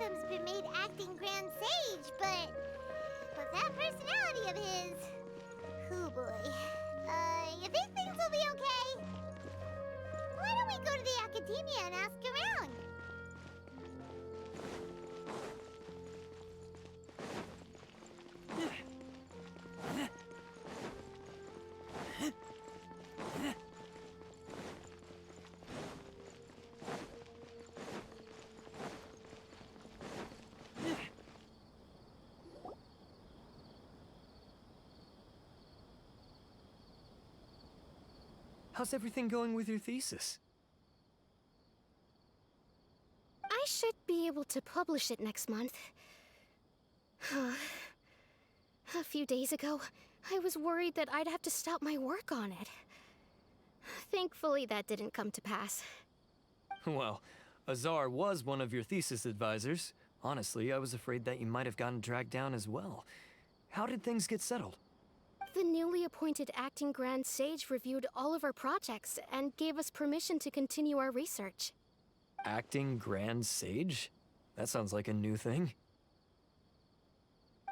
Alhaitham's been made acting Grand Sage, but with that personality of his, oh boy. You think things will be okay? Why don't we go to the Academia and ask around? How's everything going with your thesis? I should be able to publish it next month. A few days ago, I was worried that I'd have to stop my work on it. Thankfully, that didn't come to pass. Well, Azar was one of your thesis advisors. Honestly, I was afraid that you might have gotten dragged down as well. How did things get settled? The newly appointed acting Grand Sage reviewed all of our projects and gave us permission to continue our research. Acting Grand Sage? That sounds like a new thing.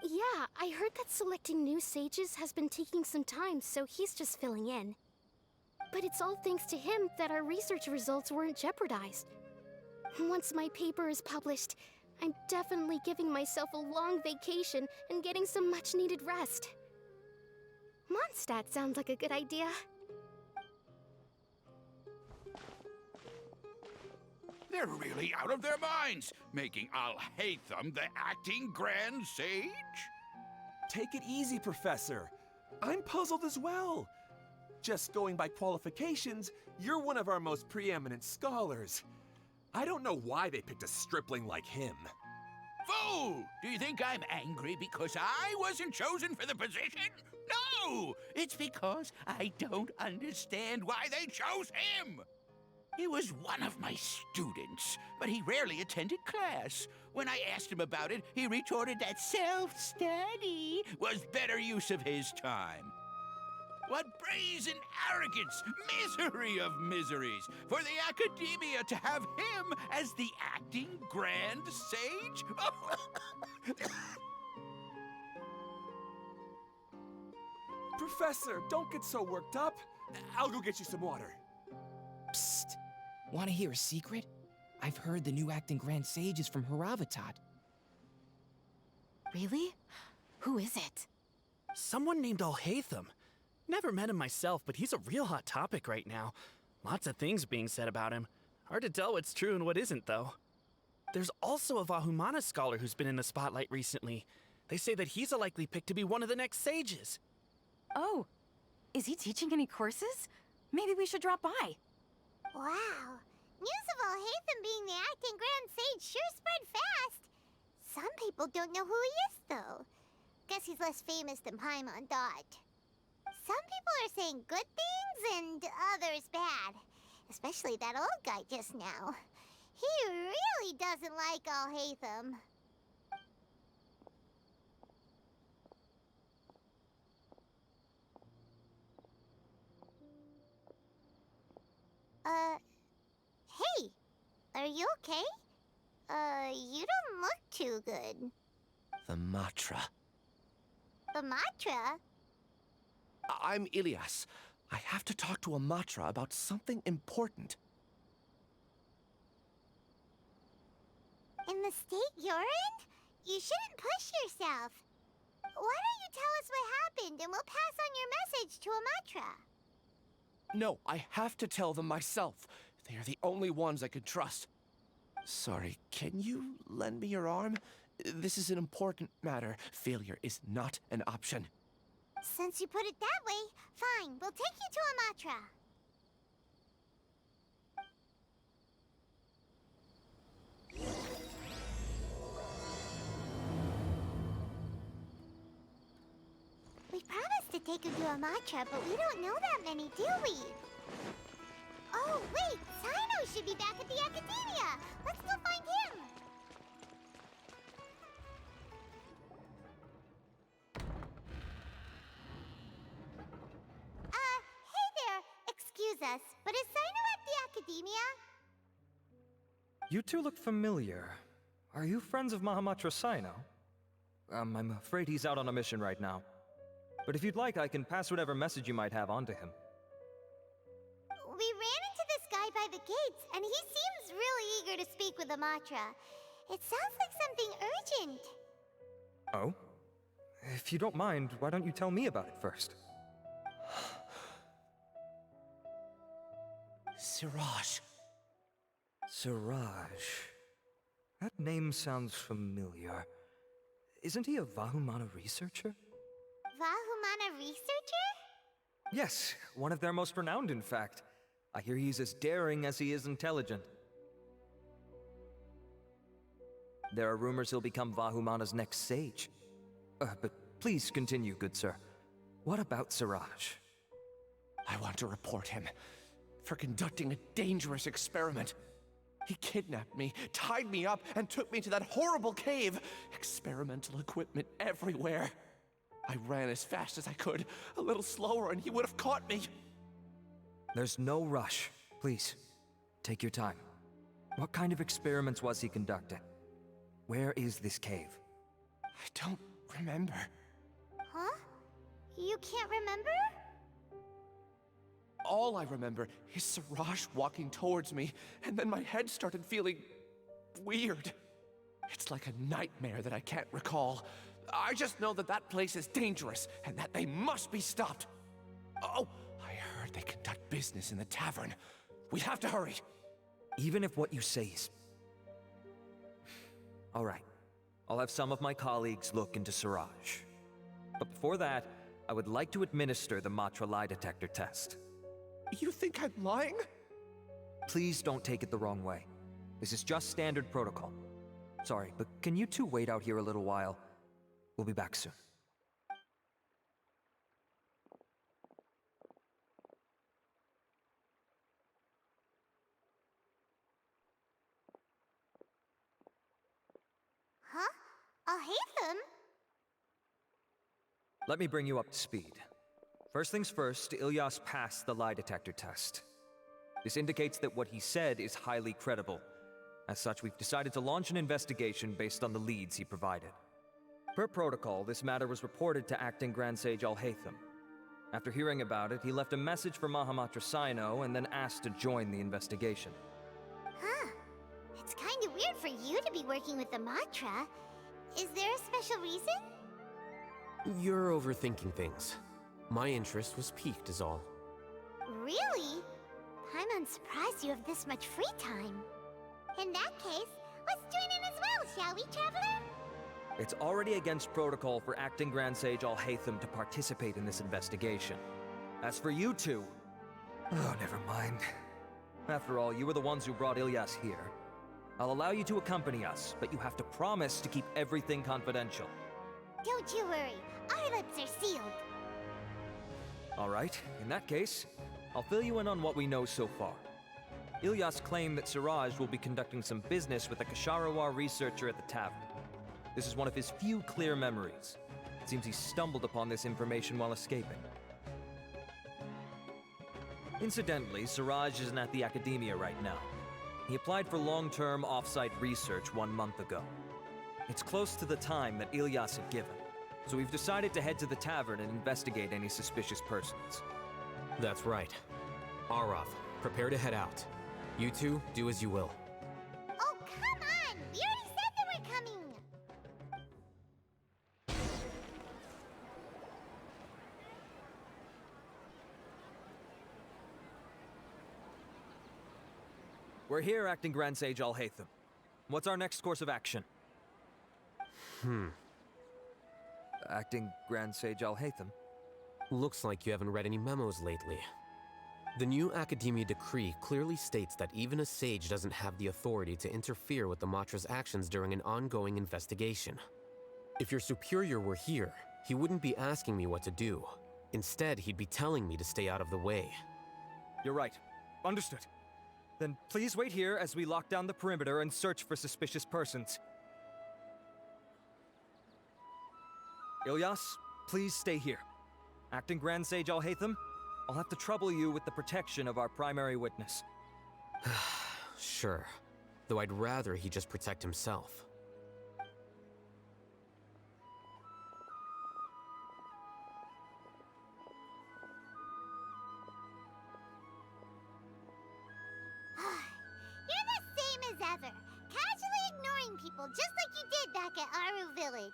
Yeah, I heard that selecting new sages has been taking some time, so he's just filling in. But it's all thanks to him that our research results weren't jeopardized. Once my paper is published, I'm definitely giving myself a long vacation and getting some much-needed rest. Mondstadt sounds like a good idea. They're really out of their minds, making Alhaitham the acting Grand Sage? Take it easy, Professor. I'm puzzled as well. Just going by qualifications, you're one of our most preeminent scholars. I don't know why they picked a stripling like him. Fool! Do you think I'm angry because I wasn't chosen for the position? No! It's because I don't understand why they chose him! He was one of my students, but he rarely attended class. When I asked him about it, he retorted that self-study was better use of his time. What brazen arrogance, misery of miseries, for the Academia to have him as the acting Grand Sage? Professor, don't get so worked up. I'll go get you some water. Psst. Want to hear a secret? I've heard the new acting Grand Sage is from Haravatat. Really? Who is it? Someone named Alhaitham. Never met him myself, but he's a real hot topic right now. Lots of things being said about him. Hard to tell what's true and what isn't, though. There's also a Vahumana scholar who's been in the spotlight recently. They say that he's a likely pick to be one of the next sages. Oh, is he teaching any courses? Maybe we should drop by. Wow. News of Alhaitham being the acting Grand Sage sure spread fast. Some people don't know who he is, though. Guess he's less famous than Paimon thought. Some people are saying good things and others bad. Especially that old guy just now. He really doesn't like Alhaitham. Hey, are you okay? You don't look too good. The Matra. The Matra? I'm Ilias. I have to talk to a Matra about something important. In the state you're in? You shouldn't push yourself. Why don't you tell us what happened and we'll pass on your message to a Matra? No, I have to tell them myself. They are the only ones I could trust. Sorry, can you lend me your arm? This is an important matter. Failure is not an option. Since you put it that way, fine. We'll take you to a Matra. We promised to take him to a Matra, but we don't know that many, do we? Oh, wait! Sino should be back at the Academia! Let's go find him! Hey there! Excuse us, but is Sino at the Academia? You two look familiar. Are you friends of Mahamatra Sino? I'm afraid he's out on a mission right now. But if you'd like, I can pass whatever message you might have on to him. We ran into this guy by the gates, and he seems really eager to speak with Amatra. It sounds like something urgent. Oh? If you don't mind, why don't you tell me about it first? Siraj. Siraj. That name sounds familiar. Isn't he a Vahumana researcher? Vahumana researcher? Yes, one of their most renowned, in fact. I hear he's as daring as he is intelligent. There are rumors he'll become Vahumana's next sage. But please continue, good sir. What about Siraj? I want to report him for conducting a dangerous experiment. He kidnapped me, tied me up, and took me to that horrible cave. Experimental equipment everywhere. I ran as fast as I could, a little slower, and he would have caught me. There's no rush. Please, take your time. What kind of experiments was he conducting? Where is this cave? I don't remember. Huh? You can't remember? All I remember is Siraj walking towards me, and then my head started feeling weird. It's like a nightmare that I can't recall. I just know that that place is dangerous, and that they must be stopped. Oh, I heard they conduct business in the tavern. We have to hurry. Even if what you say is... All right. I'll have some of my colleagues look into Siraj. But before that, I would like to administer the Matra lie detector test. You think I'm lying? Please don't take it the wrong way. This is just standard protocol. Sorry, but can you two wait out here a little while? We'll be back soon. Huh? Alhaitham? Let me bring you up to speed. First things first, Ilyas passed the lie detector test. This indicates that what he said is highly credible. As such, we've decided to launch an investigation based on the leads he provided. Per protocol, this matter was reported to Acting Grand Sage Alhaitham. After hearing about it, he left a message for Mahamatra Sino and then asked to join the investigation. Huh. It's kinda weird for you to be working with the Matra. Is there a special reason? You're overthinking things. My interest was piqued is all. Really? I'm surprised you have this much free time. In that case, let's join in as well, shall we, Traveler? It's already against protocol for Acting Grand Sage Alhaitham to participate in this investigation. As for you two... Oh, never mind. After all, you were the ones who brought Ilyas here. I'll allow you to accompany us, but you have to promise to keep everything confidential. Don't you worry, our lips are sealed. All right, in that case, I'll fill you in on what we know so far. Ilyas claimed that Siraj will be conducting some business with a Kasharawar researcher at the tavern. This is one of his few clear memories. It seems he stumbled upon this information while escaping. Incidentally, Siraj isn't at the academia right now. He applied for long-term off-site research 1 month ago. It's close to the time that Ilyas had given, so we've decided to head to the tavern and investigate any suspicious persons. That's right. Arav, prepare to head out. You two, do as you will. Oh, come on! We already said that we're coming! We're here, Acting Grand Sage Alhaitham. What's our next course of action? Acting Grand Sage Alhaitham? Looks like you haven't read any memos lately. The new Academia decree clearly states that even a sage doesn't have the authority to interfere with the Matra's actions during an ongoing investigation. If your superior were here, he wouldn't be asking me what to do. Instead, he'd be telling me to stay out of the way. You're right. Understood. Then please wait here as we lock down the perimeter and search for suspicious persons. Ilyas, please stay here. Acting Grand Sage Alhaitham, I'll have to trouble you with the protection of our primary witness. Sure. Though I'd rather he just protect himself. people, just like you did back at Aru Village.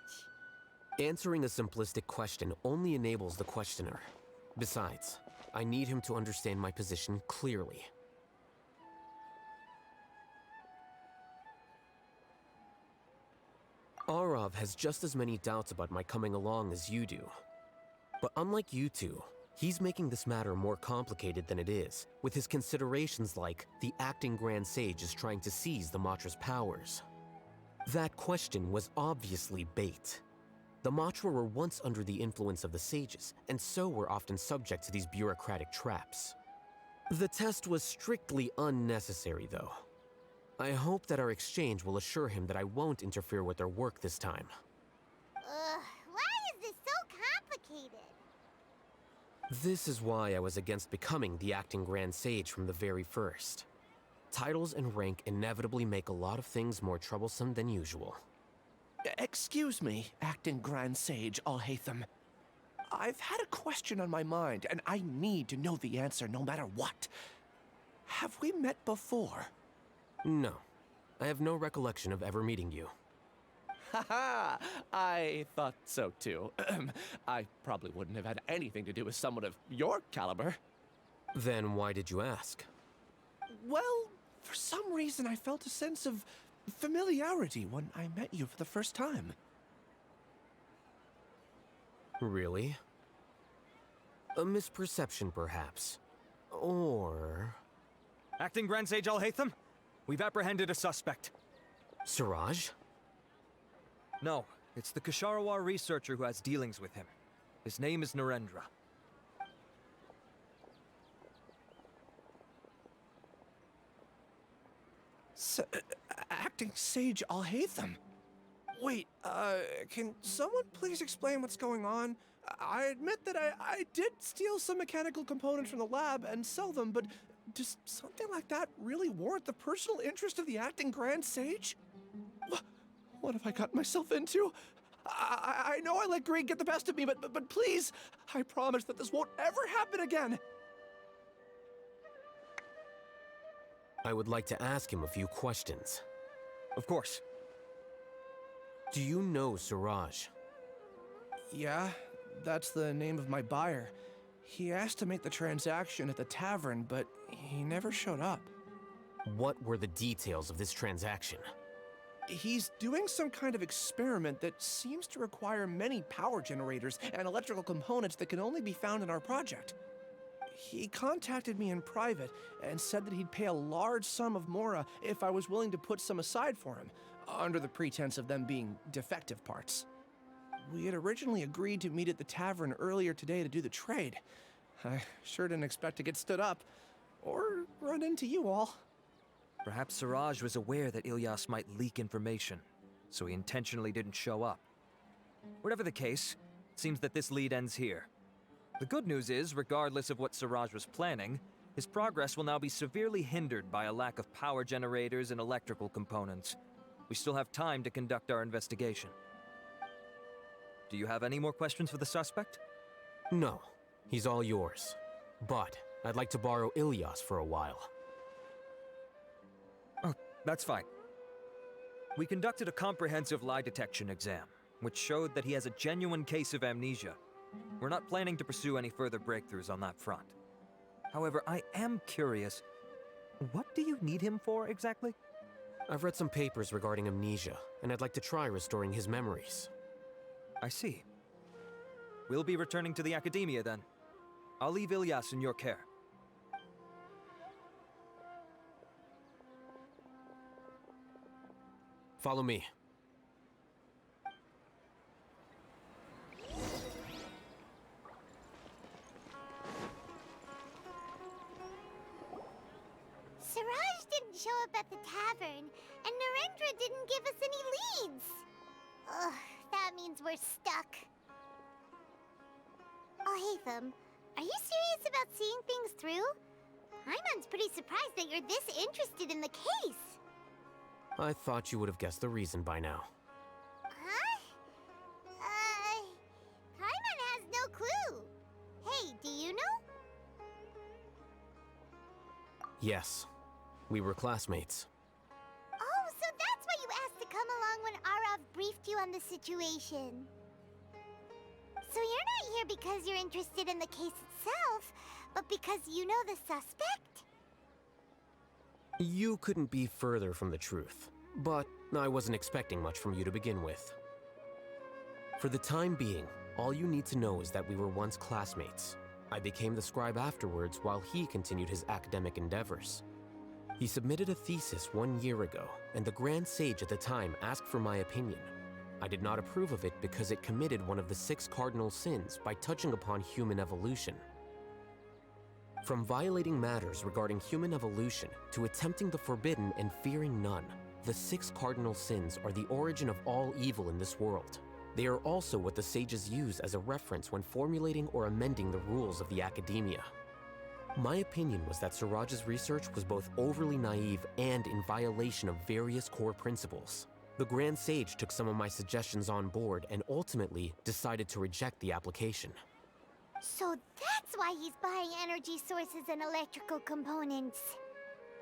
Answering a simplistic question only enables the questioner. Besides, I need him to understand my position clearly. Arav has just as many doubts about my coming along as you do. But unlike you two, he's making this matter more complicated than it is, with his considerations like the acting Grand Sage is trying to seize the Matra's powers. That question was obviously bait. The Matra were once under the influence of the sages, and so were often subject to these bureaucratic traps. The test was strictly unnecessary, though. I hope that our exchange will assure him that I won't interfere with their work this time. Why is this so complicated? This is why I was against becoming the acting Grand Sage from the very first. Titles and rank inevitably make a lot of things more troublesome than usual. Excuse me, acting Grand Sage Alhaitham. I've had a question on my mind, and I need to know the answer no matter what. Have we met before? No. I have no recollection of ever meeting you. Haha! I thought so too. I probably wouldn't have had anything to do with someone of your caliber. Then why did you ask? Well, for some reason I felt a sense of familiarity when I met you for the first time. Really? A misperception, perhaps. Or... Acting Grand Sage Alhaitham, we've apprehended a suspect. Siraj? No, it's the Ksharawar researcher who has dealings with him. His name is Narendra. Acting Sage Alhaitham? Wait, can someone please explain what's going on? I admit that I did steal some mechanical components from the lab and sell them, but does something like that really warrant the personal interest of the acting Grand Sage? What have I gotten myself into? I know I let greed get the best of me, but please, I promise that this won't ever happen again. I would like to ask him a few questions. Of course. Do you know Siraj? Yeah, that's the name of my buyer. He asked to make the transaction at the tavern, but he never showed up. What were the details of this transaction? He's doing some kind of experiment that seems to require many power generators and electrical components that can only be found in our project. He contacted me in private and said that he'd pay a large sum of Mora if I was willing to put some aside for him, under the pretense of them being defective parts. We had originally agreed to meet at the tavern earlier today to do the trade. I sure didn't expect to get stood up, or run into you all. Perhaps Siraj was aware that Ilyas might leak information, so he intentionally didn't show up. Whatever the case, it seems that this lead ends here. The good news is, regardless of what Siraj was planning, his progress will now be severely hindered by a lack of power generators and electrical components. We still have time to conduct our investigation. Do you have any more questions for the suspect? No. He's all yours. But I'd like to borrow Ilyas for a while. Oh, that's fine. We conducted a comprehensive lie detection exam, which showed that he has a genuine case of amnesia. We're not planning to pursue any further breakthroughs on that front. However, I am curious, what do you need him for exactly? I've read some papers regarding amnesia, and I'd like to try restoring his memories. I see. We'll be returning to the Academia then. I'll leave Ilyas in your care. Follow me. Siraj didn't show up at the tavern, and Narendra didn't give us any leads. Ugh, that means we're stuck. Alhaitham, are you serious about seeing things through? Paimon's pretty surprised that you're this interested in the case. I thought you would have guessed the reason by now. Huh? Paimon has no clue. Hey, do you know? Yes. We were classmates. Oh, so that's why you asked to come along on the situation. So you're not here because you're interested in the case itself, but because you know the suspect? You couldn't be further from the truth, but I wasn't expecting much from you to begin with. For the time being, all you need to know is that we were once classmates. I became the scribe afterwards while he continued his academic endeavors. He submitted a thesis 1 year ago, and the Grand Sage at the time asked for my opinion. I did not approve of it because it committed one of the 6 cardinal sins by touching upon human evolution. From violating matters regarding human evolution to attempting the forbidden and fearing none, the 6 cardinal sins are the origin of all evil in this world. They are also what the sages use as a reference when formulating or amending the rules of the academia. My opinion was that Suraj's research was both overly naive and in violation of various core principles. The Grand Sage took some of my suggestions on board and ultimately decided to reject the application. So that's why he's buying energy sources and electrical components.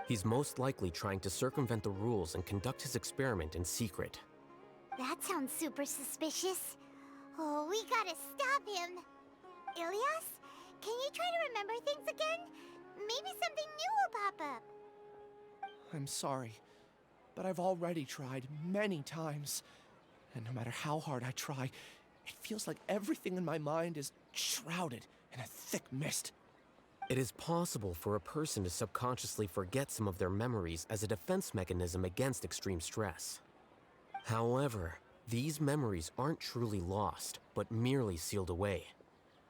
He's most likely trying to circumvent the rules and conduct his experiment in secret. That sounds super suspicious. Oh, we gotta stop him. Ilias, can you try to remember things again? Maybe something new will pop up. I'm sorry, but I've already tried many times. And no matter how hard I try, it feels like everything in my mind is shrouded in a thick mist. It is possible for a person to subconsciously forget some of their memories as a defense mechanism against extreme stress. However, these memories aren't truly lost, but merely sealed away.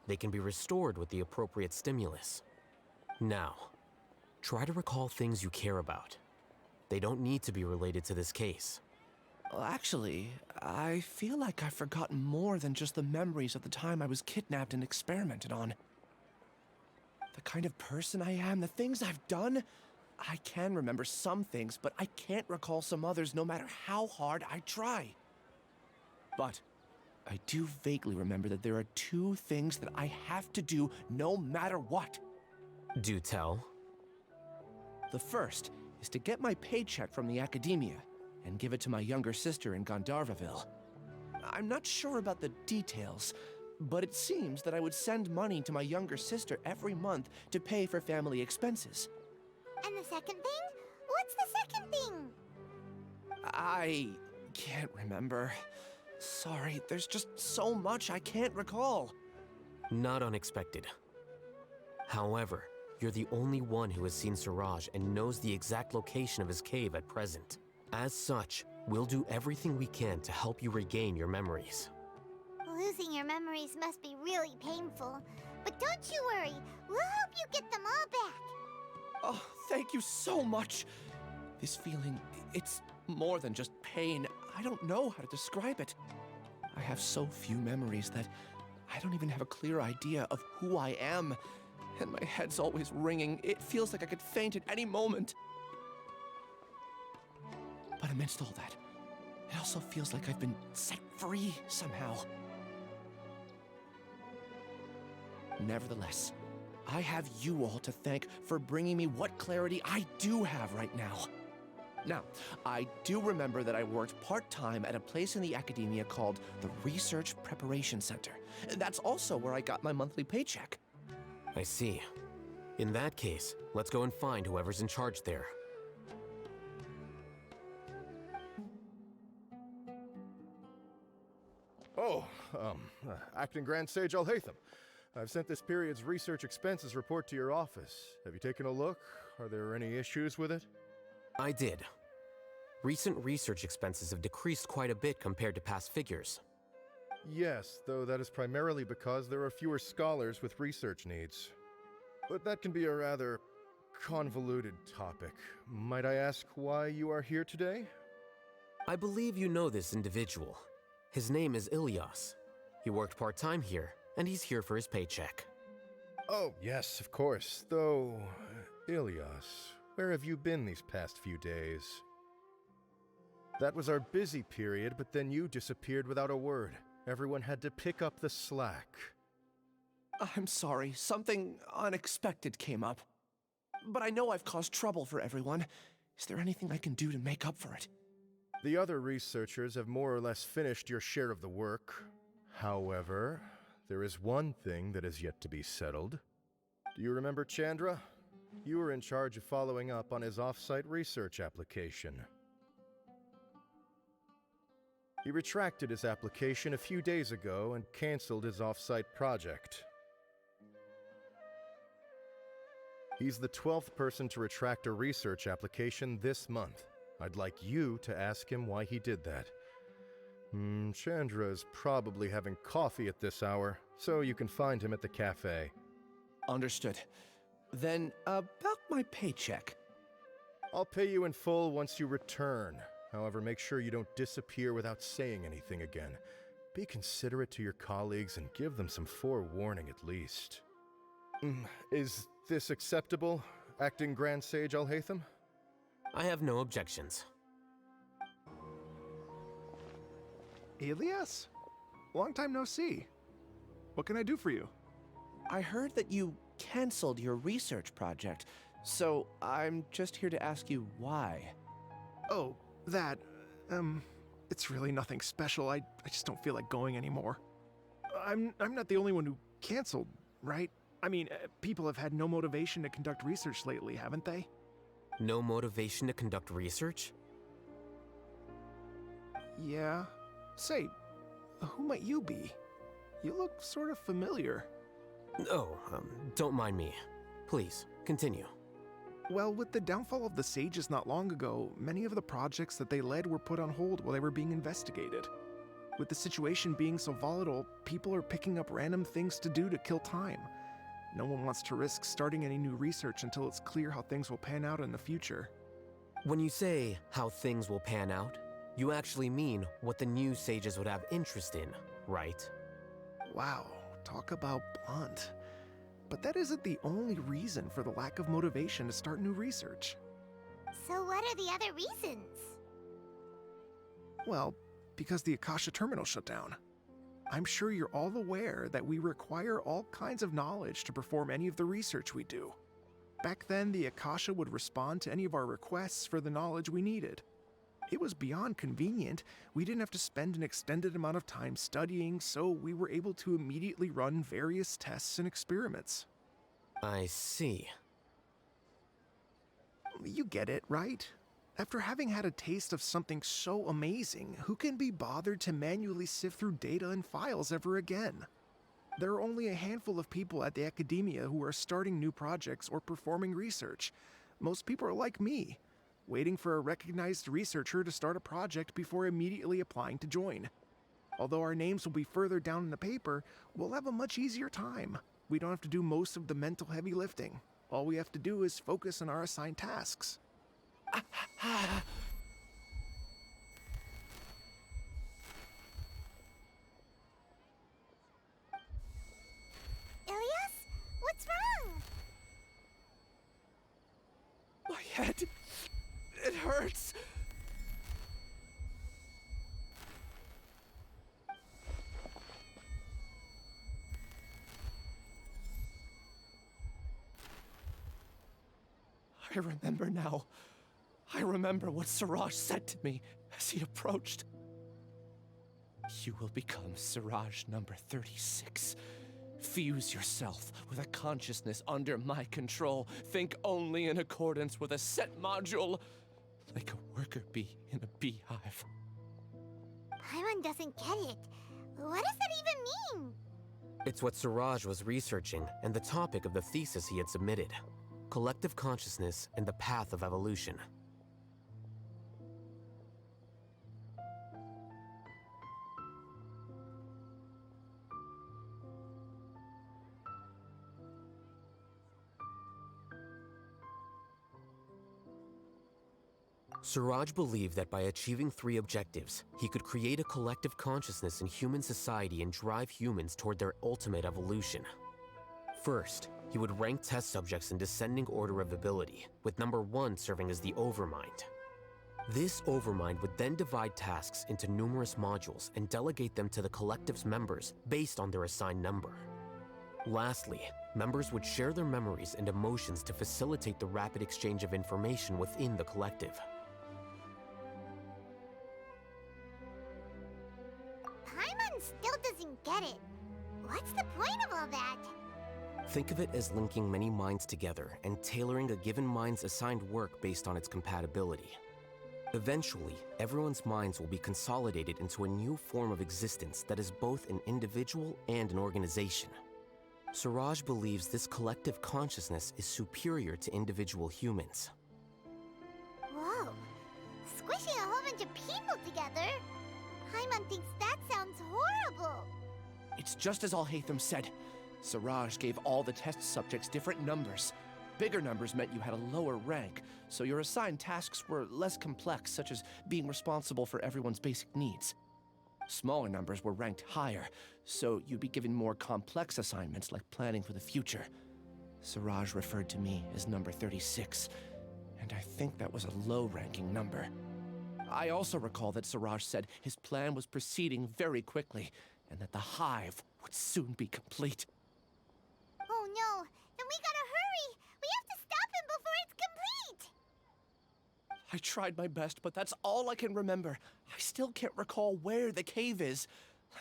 They can be restored with the appropriate stimulus. Now, try to recall things you care about. They don't need to be related to this case. Well, actually, I feel like I've forgotten more than just the memories of the time I was kidnapped and experimented on. The kind of person I am, the things I've done, I can remember some things, but I can't recall some others no matter how hard I try. But I do vaguely remember that there are 2 things that I have to do no matter what. Do tell. The first is to get my paycheck from the academia and give it to my younger sister in Gandharvaville. I'm not sure about the details, but it seems that I would send money to my younger sister every month to pay for family expenses. And the second thing? What's the second thing? I can't remember. Sorry, there's just so much I can't recall. Not unexpected. However, you're the only one who has seen Suraj and knows the exact location of his cave at present. As such, we'll do everything we can to help you regain your memories. Losing your memories must be really painful. But don't you worry, we'll help you get them all back. Oh, thank you so much. This feeling, it's more than just pain. I don't know how to describe it. I have so few memories that I don't even have a clear idea of who I am. And my head's always ringing. It feels like I could faint at any moment. But amidst all that, it also feels like I've been set free somehow. Nevertheless, I have you all to thank for bringing me what clarity I do have right now. Now, I do remember that I worked part-time at a place in the academia called the Research Preparation Center. That's also where I got my monthly paycheck. I see. In that case, let's go and find whoever's in charge there. Oh, Acting Grand Sage Alhaitham. I've sent this period's research expenses report to your office. Have you taken a look? Are there any issues with it? I did. Recent research expenses have decreased quite a bit compared to past figures. Yes, though that is primarily because there are fewer scholars with research needs. But that can be a rather convoluted topic. Might I ask why you are here today? I believe you know this individual. His name is Ilias. He worked part-time here, and he's here for his paycheck. Oh, yes, of course. Though, Ilias, where have you been these past few days? That was our busy period, but then you disappeared without a word. Everyone had to pick up the slack. I'm sorry, something unexpected came up. But I know I've caused trouble for everyone. Is there anything I can do to make up for it? The other researchers have more or less finished your share of the work. However, there is one thing that is yet to be settled. Do you remember Chandra? You were in charge of following up on his off-site research application. He retracted his application a few days ago and canceled his off-site project. He's the 12th person to retract a research application this month. I'd like you to ask him why he did that. Chandra is probably having coffee at this hour, so you can find him at the cafe. Understood. Then, about my paycheck. I'll pay you in full once you return. However, make sure you don't disappear without saying anything again. Be considerate to your colleagues and give them some forewarning at least. Is this acceptable, Acting Grand Sage Alhaitham? I have no objections. Elias? Long time no see. What can I do for you? I heard that you canceled your research project, so I'm just here to ask you why. Oh, that, it's really nothing special. I just don't feel like going anymore. I'm not the only one who canceled, right? I mean, people have had no motivation to conduct research lately, haven't they? No motivation to conduct research? Yeah. Say, who might you be? You look sort of familiar. Oh, don't mind me. Please, continue. Well, with the downfall of the Sages not long ago, many of the projects that they led were put on hold while they were being investigated. With the situation being so volatile, people are picking up random things to do to kill time. No one wants to risk starting any new research until it's clear how things will pan out in the future. When you say how things will pan out, you actually mean what the new sages would have interest in, right? Wow, talk about blunt. But that isn't the only reason for the lack of motivation to start new research. So what are the other reasons? Well, because the Akasha terminal shut down. I'm sure you're all aware that we require all kinds of knowledge to perform any of the research we do. Back then, the Akasha would respond to any of our requests for the knowledge we needed. It was beyond convenient. We didn't have to spend an extended amount of time studying, so we were able to immediately run various tests and experiments. I see. You get it, right? After having had a taste of something so amazing, who can be bothered to manually sift through data and files ever again? There are only a handful of people at the academia who are starting new projects or performing research. Most people are like me, waiting for a recognized researcher to start a project before immediately applying to join. Although our names will be further down in the paper, we'll have a much easier time. We don't have to do most of the mental heavy lifting. All we have to do is focus on our assigned tasks. Ilias? What's wrong? My head, it hurts. I remember now. I remember what Siraj said to me as he approached. You will become Siraj number 36. Fuse yourself with a consciousness under my control. Think only in accordance with a set module, like a worker bee in a beehive. Paimon doesn't get it. What does that even mean? It's what Siraj was researching and the topic of the thesis he had submitted. Collective consciousness and the path of evolution. Siraj believed that by achieving 3 objectives, he could create a collective consciousness in human society and drive humans toward their ultimate evolution. First, he would rank test subjects in descending order of ability, with number 1 serving as the Overmind. This Overmind would then divide tasks into numerous modules and delegate them to the collective's members based on their assigned number. Lastly, members would share their memories and emotions to facilitate the rapid exchange of information within the collective. get it. What's the point of all that? Think of it as linking many minds together and tailoring a given mind's assigned work based on its compatibility. Eventually, everyone's minds will be consolidated into a new form of existence that is both an individual and an organization. Suraj believes this collective consciousness is superior to individual humans. Whoa. Squishing a whole bunch of people together? Paimon thinks that sounds horrible. It's just as Alhaitham said. Suraj gave all the test subjects different numbers. Bigger numbers meant you had a lower rank, so your assigned tasks were less complex, such as being responsible for everyone's basic needs. Smaller numbers were ranked higher, so you'd be given more complex assignments like planning for the future. Suraj referred to me as number 36, and I think that was a low-ranking number. I also recall that Suraj said his plan was proceeding very quickly, and that the hive would soon be complete. Oh no, then we gotta hurry! We have to stop him before it's complete! I tried my best, but that's all I can remember. I still can't recall where the cave is.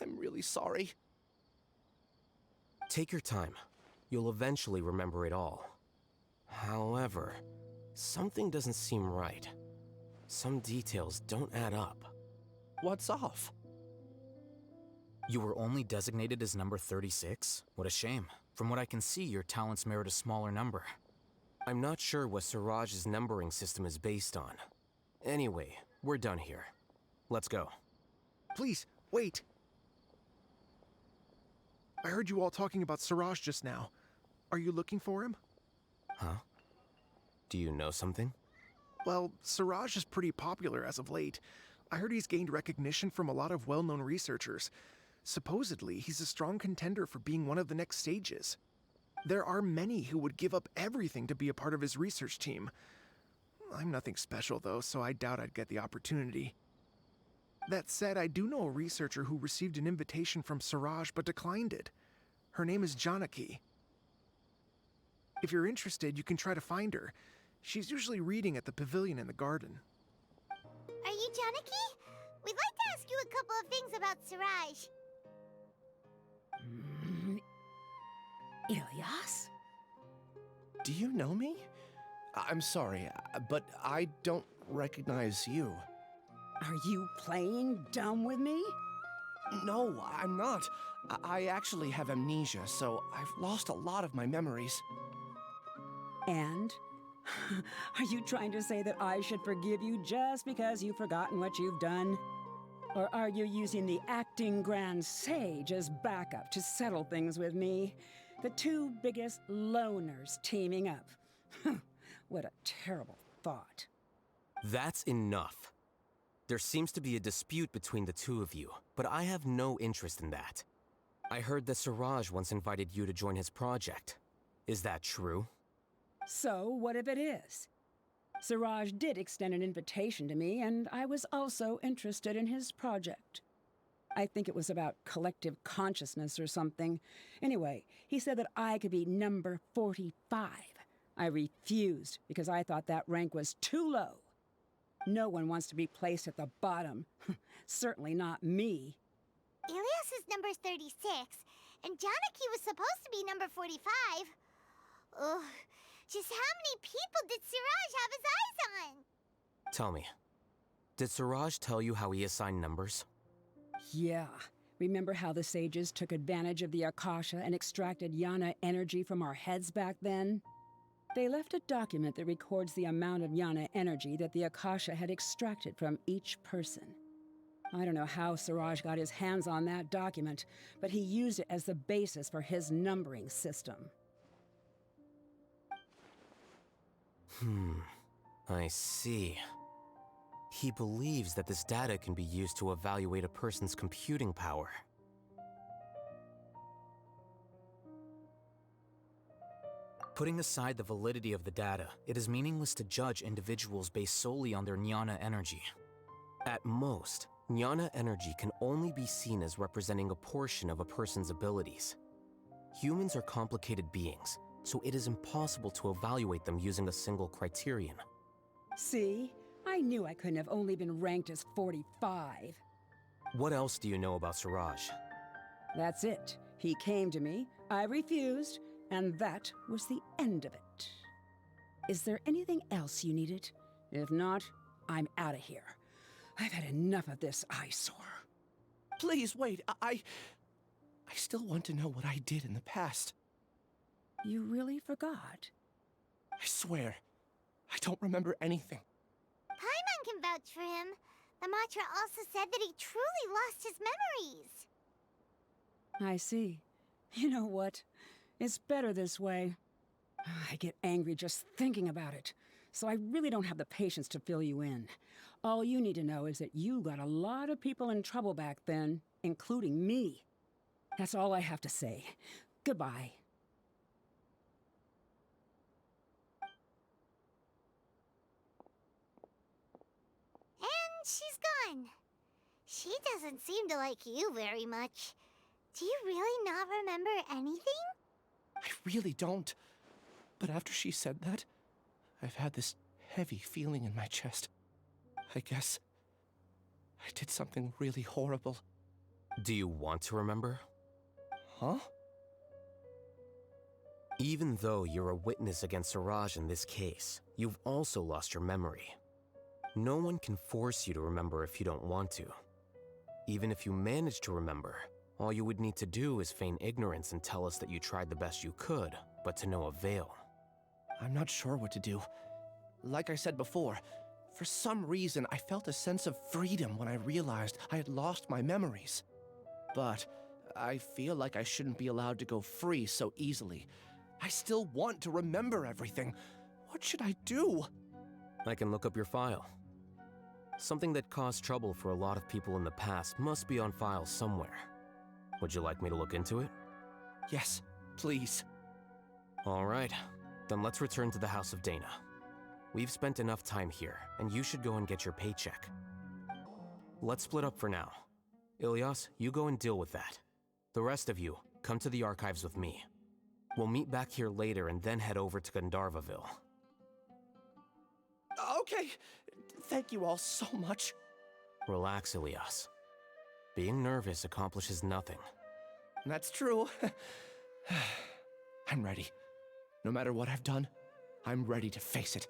I'm really sorry. Take your time. You'll eventually remember it all. However, something doesn't seem right. Some details don't add up. What's off? You were only designated as number 36? What a shame. From what I can see, your talents merit a smaller number. I'm not sure what Suraj's numbering system is based on. Anyway, we're done here. Let's go. Please, wait. I heard you all talking about Suraj just now. Are you looking for him? Huh? Do you know something? Well, Suraj is pretty popular as of late. I heard he's gained recognition from a lot of well-known researchers. Supposedly, he's a strong contender for being one of the next sages. There are many who would give up everything to be a part of his research team. I'm nothing special, though, so I doubt I'd get the opportunity. That said, I do know a researcher who received an invitation from Suraj but declined it. Her name is Janaki. If you're interested, you can try to find her. She's usually reading at the pavilion in the garden. Are you Janaki? We'd like to ask you a couple of things about Suraj. Ilyas? Do you know me? I'm sorry, but I don't recognize you. Are you playing dumb with me? No, I'm not. I actually have amnesia, so I've lost a lot of my memories. And? Are you trying to say that I should forgive you just because you've forgotten what you've done? Or are you using the acting Grand Sage as backup to settle things with me? The two biggest loners teaming up. What a terrible thought. That's enough. There seems to be a dispute between the two of you, but I have no interest in that. I heard that Suraj once invited you to join his project. Is that true? So, what if it is? Siraj did extend an invitation to me, and I was also interested in his project. I think it was about collective consciousness or something. Anyway, he said that I could be number 45. I refused because I thought that rank was too low. No one wants to be placed at the bottom. Certainly not me. Ilyas is number 36, and Janaki was supposed to be number 45. Ugh, just how many people did Siraj have his eyes on? Tell me, did Suraj tell you how he assigned numbers? Yeah. Remember how the sages took advantage of the Akasha and extracted Yana energy from our heads back then? They left a document that records the amount of Yana energy that the Akasha had extracted from each person. I don't know how Siraj got his hands on that document, but he used it as the basis for his numbering system. I see. He believes that this data can be used to evaluate a person's computing power. Putting aside the validity of the data, it is meaningless to judge individuals based solely on their Jnana energy. At most, Jnana energy can only be seen as representing a portion of a person's abilities. Humans are complicated beings, so it is impossible to evaluate them using a single criterion. See? I knew I couldn't have only been ranked as 45. What else do you know about Suraj? That's it. He came to me, I refused, and that was the end of it. Is there anything else you needed? If not, I'm out of here. I've had enough of this eyesore. Please, wait. I still want to know what I did in the past. You really forgot? I swear, I don't remember anything. Paimon can vouch for him. The mantra also said that he truly lost his memories. I see. You know what? It's better this way. I get angry just thinking about it, so I really don't have the patience to fill you in. All you need to know is that you got a lot of people in trouble back then, including me. That's all I have to say. Goodbye. And she's gone. She doesn't seem to like you very much. Do you really not remember anything? I really don't. But after she said that, I've had this heavy feeling in my chest. I guess I did something really horrible. Do you want to remember? Huh? Even though you're a witness against Siraj in this case, you've also lost your memory. No one can force you to remember if you don't want to. Even if you manage to remember, all you would need to do is feign ignorance and tell us that you tried the best you could, but to no avail. I'm not sure what to do. Like I said before, for some reason I felt a sense of freedom when I realized I had lost my memories. But I feel like I shouldn't be allowed to go free so easily. I still want to remember everything. What should I do? I can look up your file. Something that caused trouble for a lot of people in the past must be on file somewhere. Would you like me to look into it? Yes, please. All right, then let's return to the House of Dana. We've spent enough time here, and you should go and get your paycheck. Let's split up for now. Ilyas, you go and deal with that. The rest of you, come to the archives with me. We'll meet back here later and then head over to Gandharvaville. Okay, thank you all so much. Relax, Ilyas. Being nervous accomplishes nothing. That's true. I'm ready. No matter what I've done, I'm ready to face it.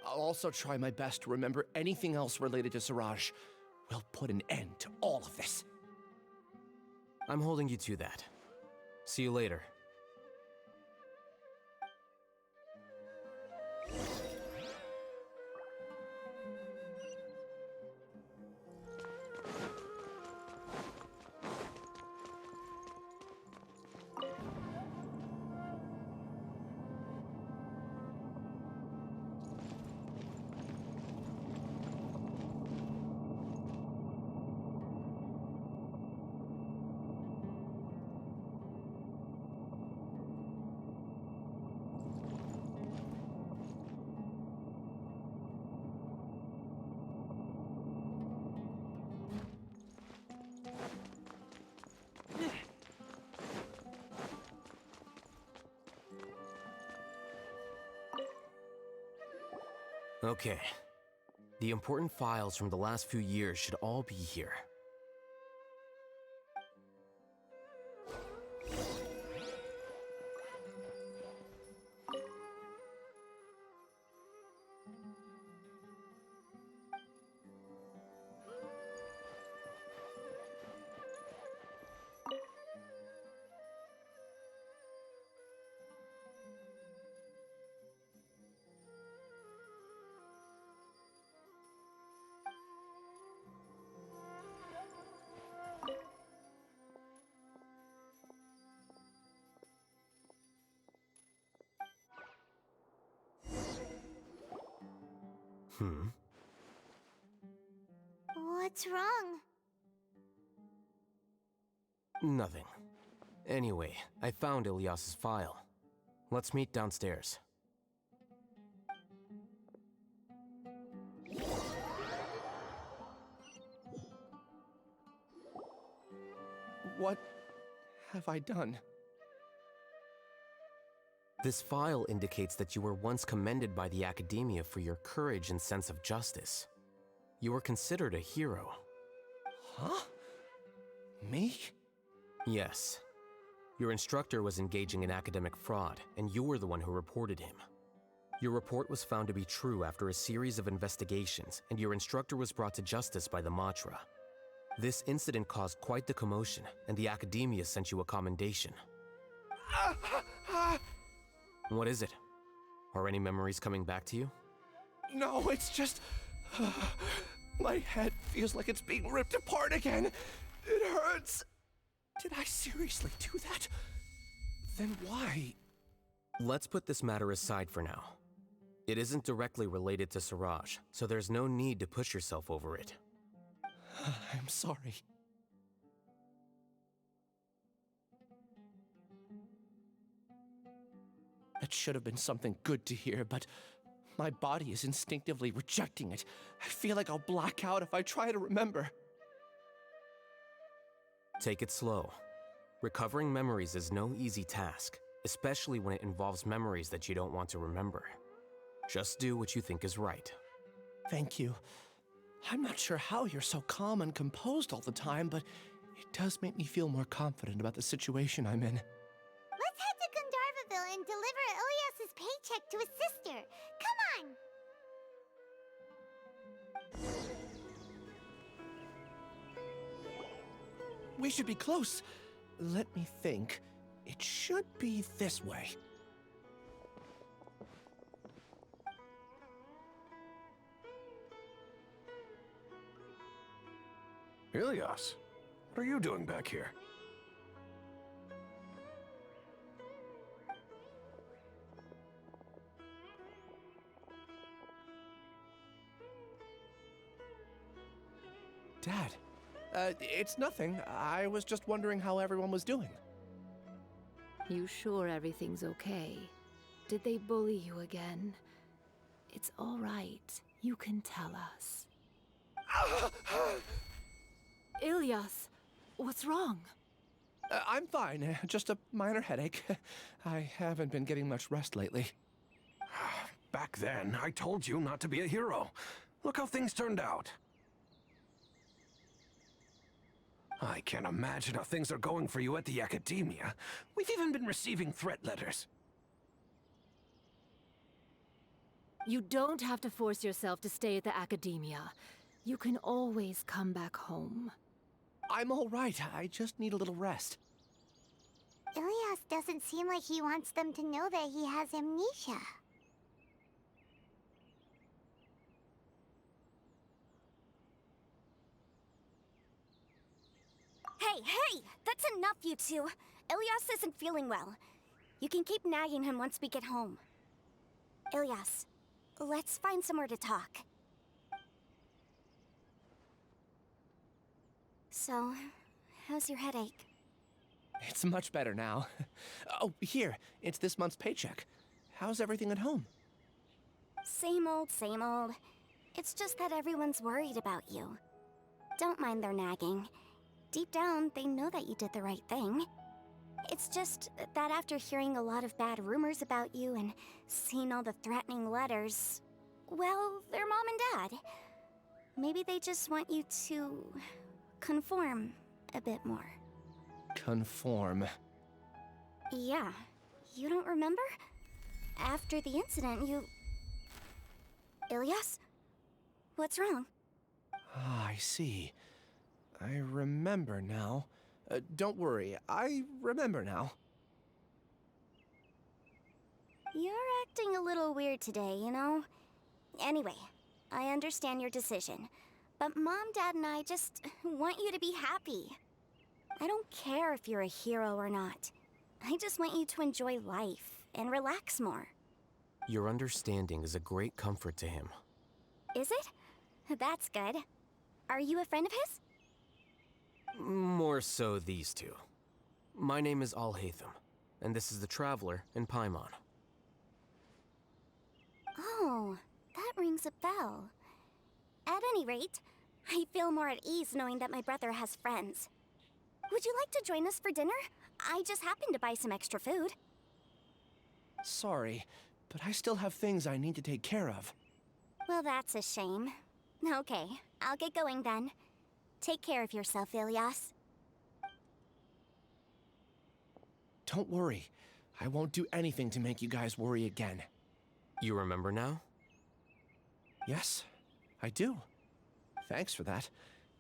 I'll also try my best to remember anything else related to Siraj. We'll put an end to all of this. I'm holding you to that. See you later. Okay. The important files from the last few years should all be here. What's wrong? Nothing. Anyway, I found Ilyas's file. Let's meet downstairs. What have I done? This file indicates that you were once commended by the Academia for your courage and sense of justice. You were considered a hero. Huh? Me? Yes. Your instructor was engaging in academic fraud, and you were the one who reported him. Your report was found to be true after a series of investigations, and your instructor was brought to justice by the Matra. This incident caused quite the commotion, and the academia sent you a commendation. What is it? Are any memories coming back to you? No, it's just... my head feels like it's being ripped apart again. It hurts. Did I seriously do that? Then why? Let's put this matter aside for now. It isn't directly related to Siraj, so there's no need to push yourself over it. I'm sorry. That should have been something good to hear, but my body is instinctively rejecting it. I feel like I'll black out if I try to remember. Take it slow. Recovering memories is no easy task, especially when it involves memories that you don't want to remember. Just do what you think is right. Thank you. I'm not sure how you're so calm and composed all the time, but it does make me feel more confident about the situation I'm in. Let's head to Gandharvaville and deliver Ilyas's paycheck to his sister. Come on! We should be close. Let me think. It should be this way. Ilyas, what are you doing back here? Dad, it's nothing. I was just wondering how everyone was doing. You sure everything's okay? Did they bully you again? It's all right. You can tell us. Ilyas, what's wrong? I'm fine. Just a minor headache. I haven't been getting much rest lately. Back then, I told you not to be a hero. Look how things turned out. I can't imagine how things are going for you at the Academia. We've even been receiving threat letters. You don't have to force yourself to stay at the Academia. You can always come back home. I'm all right. I just need a little rest. Ilyas doesn't seem like he wants them to know that he has amnesia. Hey! That's enough, you two! Ilyas isn't feeling well. You can keep nagging him once we get home. Ilyas, let's find somewhere to talk. So, how's your headache? It's much better now. Oh, here. It's this month's paycheck. How's everything at home? Same old, same old. It's just that everyone's worried about you. Don't mind their nagging. Deep down, they know that you did the right thing. It's just that after hearing a lot of bad rumors about you and seeing all the threatening letters, well, they're mom and dad. Maybe they just want you to conform a bit more. Conform. Yeah. You don't remember? After the incident, you... Ilyas? What's wrong? Ah, I see. I remember now. Don't worry, I remember now. You're acting a little weird today, you know? Anyway, I understand your decision. But Mom, Dad, and I just want you to be happy. I don't care if you're a hero or not. I just want you to enjoy life and relax more. Your understanding is a great comfort to him. Is it? That's good. Are you a friend of his? More so these two. My name is Alhaitham, and this is the Traveler in Paimon. Oh, that rings a bell. At any rate, I feel more at ease knowing that my brother has friends. Would you like to join us for dinner? I just happened to buy some extra food. Sorry, but I still have things I need to take care of. Well, that's a shame. Okay, I'll get going then. Take care of yourself, Ilyas. Don't worry. I won't do anything to make you guys worry again. You remember now? Yes, I do. Thanks for that.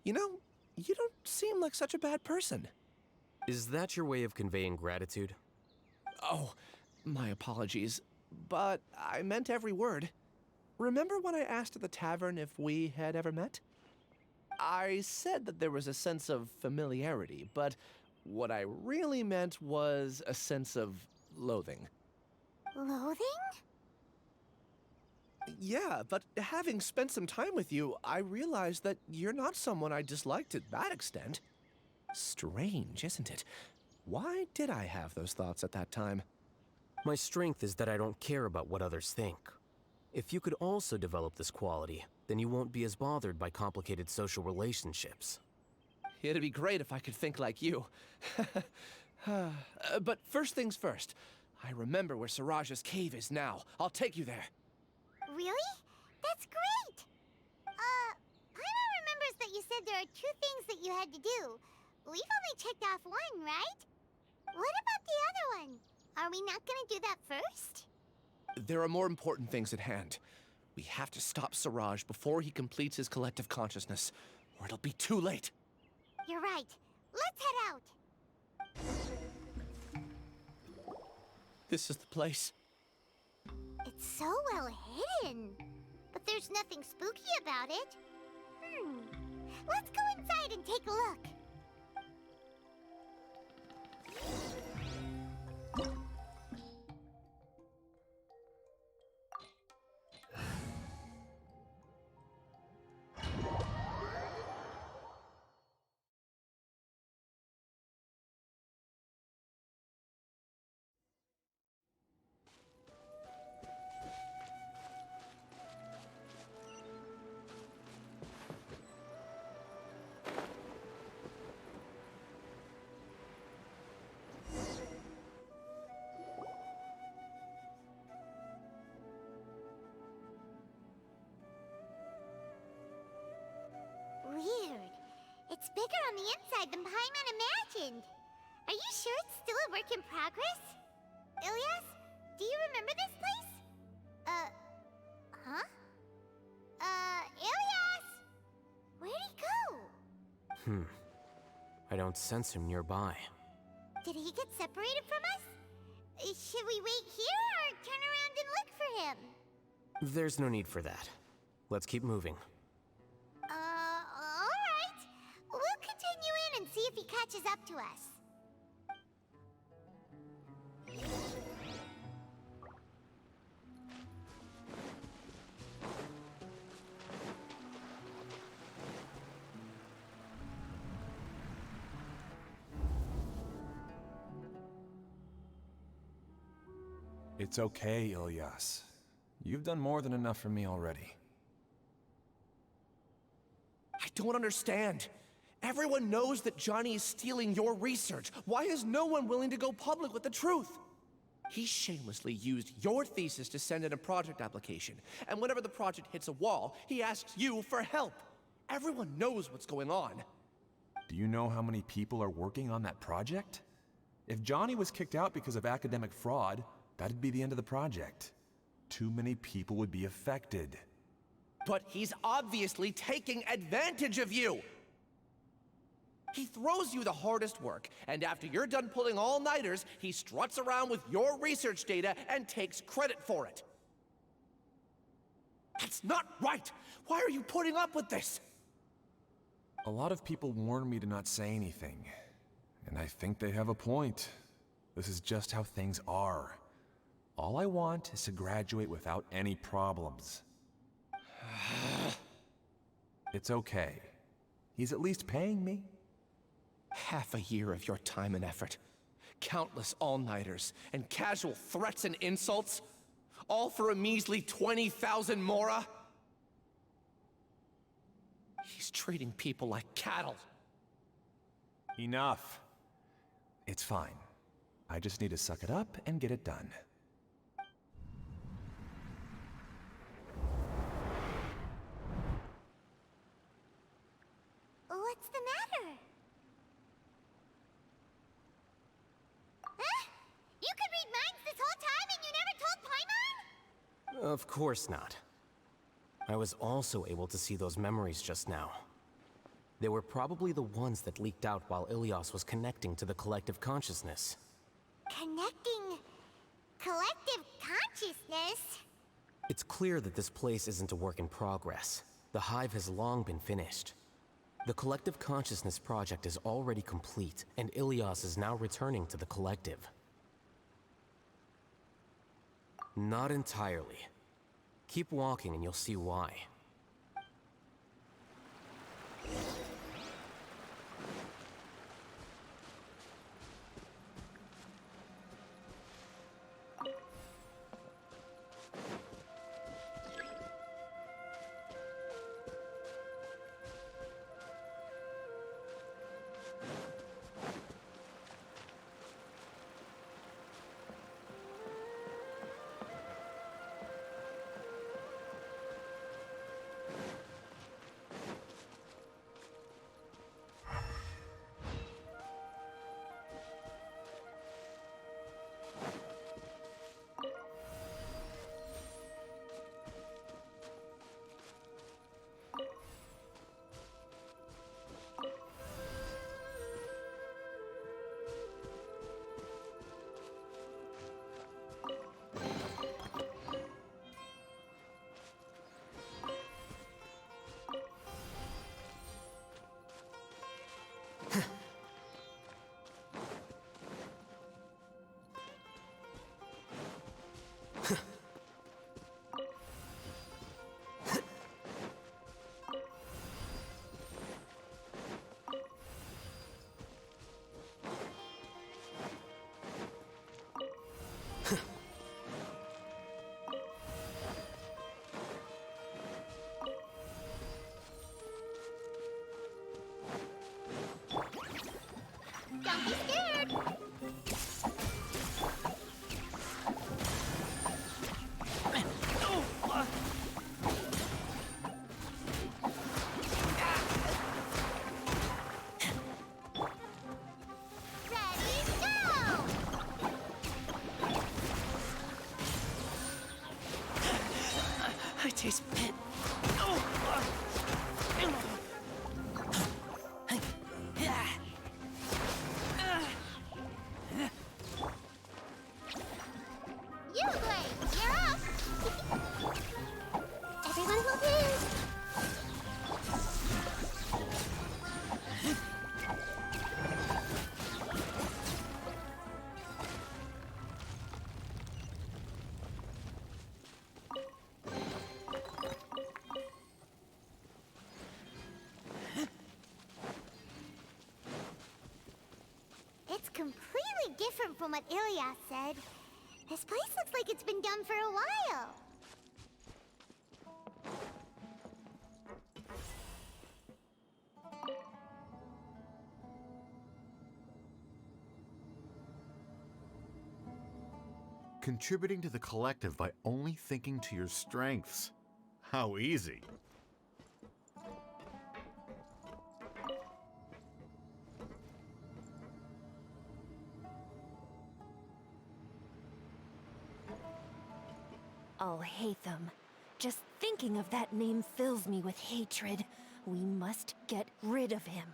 You know, you don't seem like such a bad person. Is that your way of conveying gratitude? Oh, my apologies. But I meant every word. Remember when I asked at the tavern if we had ever met? I said that there was a sense of familiarity, but what I really meant was a sense of loathing. Loathing? Yeah, but having spent some time with you, I realized that you're not someone I dislike to that extent. Strange, isn't it? Why did I have those thoughts at that time? My strength is that I don't care about what others think. If you could also develop this quality, then you won't be as bothered by complicated social relationships. It'd be great if I could think like you. But first things first. I remember where Siraj's cave is now. I'll take you there. Really? That's great! Paimon remembers that you said there are 2 things that you had to do. We've only checked off 1, right? What about the other one? Are we not gonna do that first? There are more important things at hand. We have to stop Siraj before he completes his collective consciousness, or it'll be too late. You're right. Let's head out. This is the place. It's so well hidden. But there's nothing spooky about it. Let's go inside and take a look. Weird. It's bigger on the inside than Paimon imagined. Are you sure it's still a work in progress? Ilyas, do you remember this place? Huh? Ilyas! Where'd he go? I don't sense him nearby. Did he get separated from us? Should we wait here or turn around and look for him? There's no need for that. Let's keep moving. Alright. We'll continue in and see if he catches up to us. It's okay, Ilyas. You've done more than enough for me already. I don't understand. Everyone knows that Johnny is stealing your research. Why is no one willing to go public with the truth? He shamelessly used your thesis to send in a project application, and whenever the project hits a wall, he asks you for help. Everyone knows what's going on. Do you know how many people are working on that project? If Johnny was kicked out because of academic fraud, that'd be the end of the project. Too many people would be affected. But he's obviously taking advantage of you! He throws you the hardest work, and after you're done pulling all-nighters, he struts around with your research data and takes credit for it. That's not right! Why are you putting up with this? A lot of people warn me to not say anything, and I think they have a point. This is just how things are. All I want is to graduate without any problems. It's okay. He's at least paying me. Half a year of your time and effort. Countless all-nighters and casual threats and insults. All for a measly 20,000 mora? He's treating people like cattle. Enough. It's fine. I just need to suck it up and get it done. What's the matter? Of course not. I was also able to see those memories just now. They were probably the ones that leaked out while Ilias was connecting to the collective consciousness. Connecting collective consciousness? It's clear that this place isn't a work in progress. The hive has long been finished. The collective consciousness project is already complete, and Ilias is now returning to the collective. Not entirely. Keep walking and you'll see why. Don't be scared! I taste pit. You, Blade, you're up! Everyone hold hands! It's completely different from what Ilias said. This place looks like it's been done for a while. Contributing to the collective by only thinking to your strengths. How easy. Alhaitham. Just thinking of that name fills me with hatred. We must get rid of him.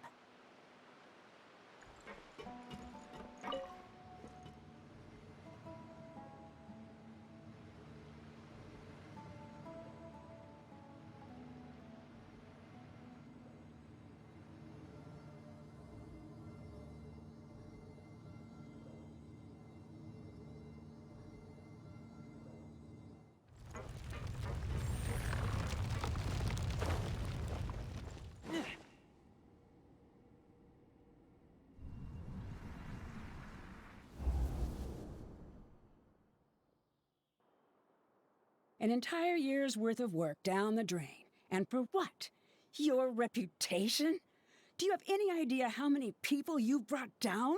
An entire year's worth of work down the drain. And for what? Your reputation? Do you have any idea how many people you brought down?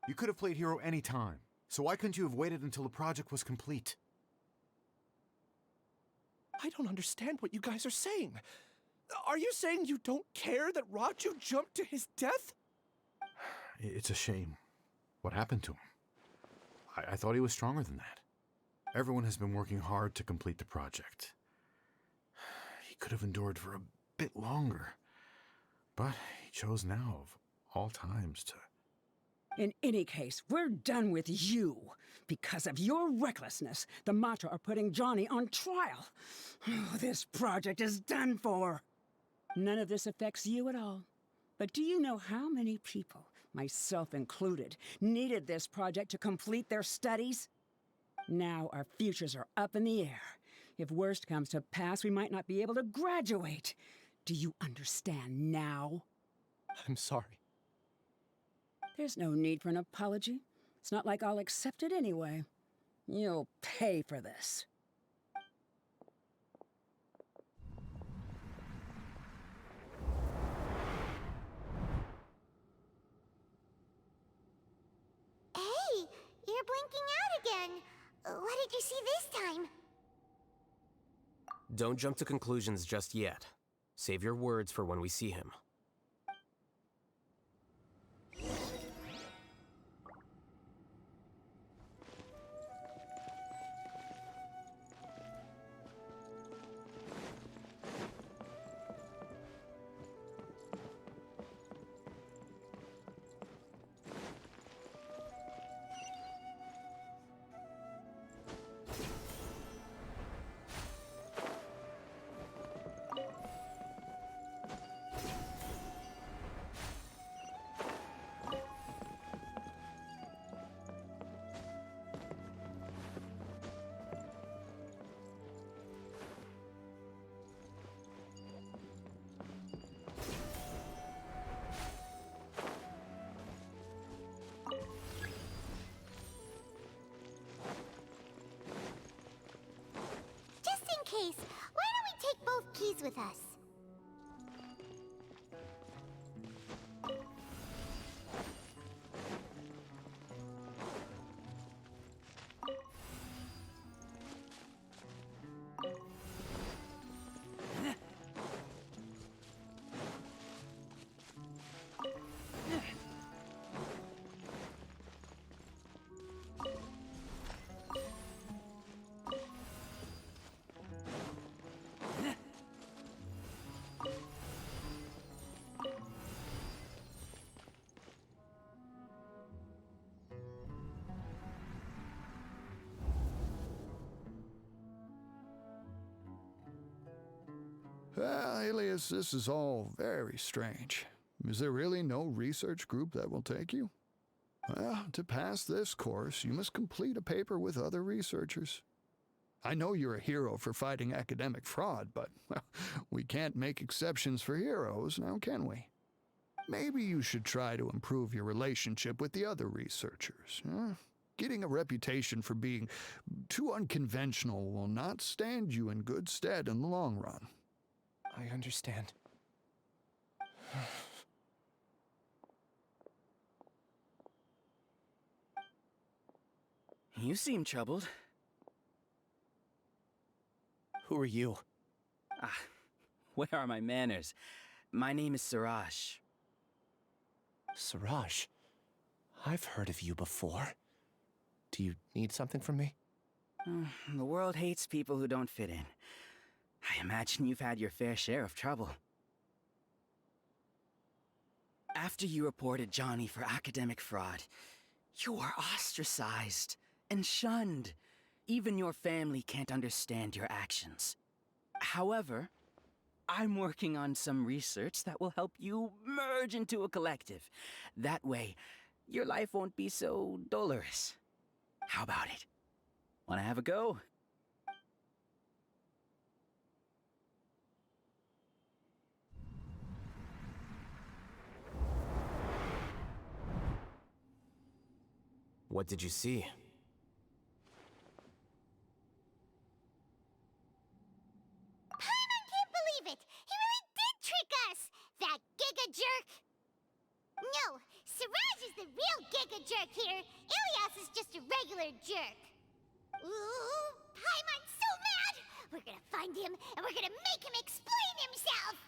You could have played hero any time, so why couldn't you have waited until the project was complete? I don't understand what you guys are saying. Are you saying you don't care that Raju jumped to his death? It's a shame. What happened to him? I thought he was stronger than that. Everyone has been working hard to complete the project. He could have endured for a bit longer, but he chose now of all times to... In any case, we're done with you. Because of your recklessness, the Matra are putting Johnny on trial. This project is done for. None of this affects you at all. But do you know how many people, myself included, needed this project to complete their studies? Now our futures are up in the air. If worst comes to pass, we might not be able to graduate. Do you understand now? I'm sorry. There's no need for an apology. It's not like I'll accept it anyway. You'll pay for this. Hey, you're blinking out again. What did you see this time? Don't jump to conclusions just yet. Save your words for when we see him. Case, why don't we take both keys with us? Well, Alias, this is all very strange. Is there really no research group that will take you? Well, to pass this course, you must complete a paper with other researchers. I know you're a hero for fighting academic fraud, but well, we can't make exceptions for heroes, now can we? Maybe you should try to improve your relationship with the other researchers. Huh? Getting a reputation for being too unconventional will not stand you in good stead in the long run. I understand. You seem troubled. Who are you? Where are my manners? My name is Siraj. Siraj? I've heard of you before. Do you need something from me? The world hates people who don't fit in. I imagine you've had your fair share of trouble. After you reported Johnny for academic fraud, you were ostracized and shunned. Even your family can't understand your actions. However, I'm working on some research that will help you merge into a collective. That way, your life won't be so dolorous. How about it? Wanna have a go? What did you see? Paimon can't believe it! He really did trick us! That giga jerk! No, Siraj is the real giga jerk here. Ilias is just a regular jerk. Ooh, Paimon's so mad! We're gonna find him and we're gonna make him explain himself!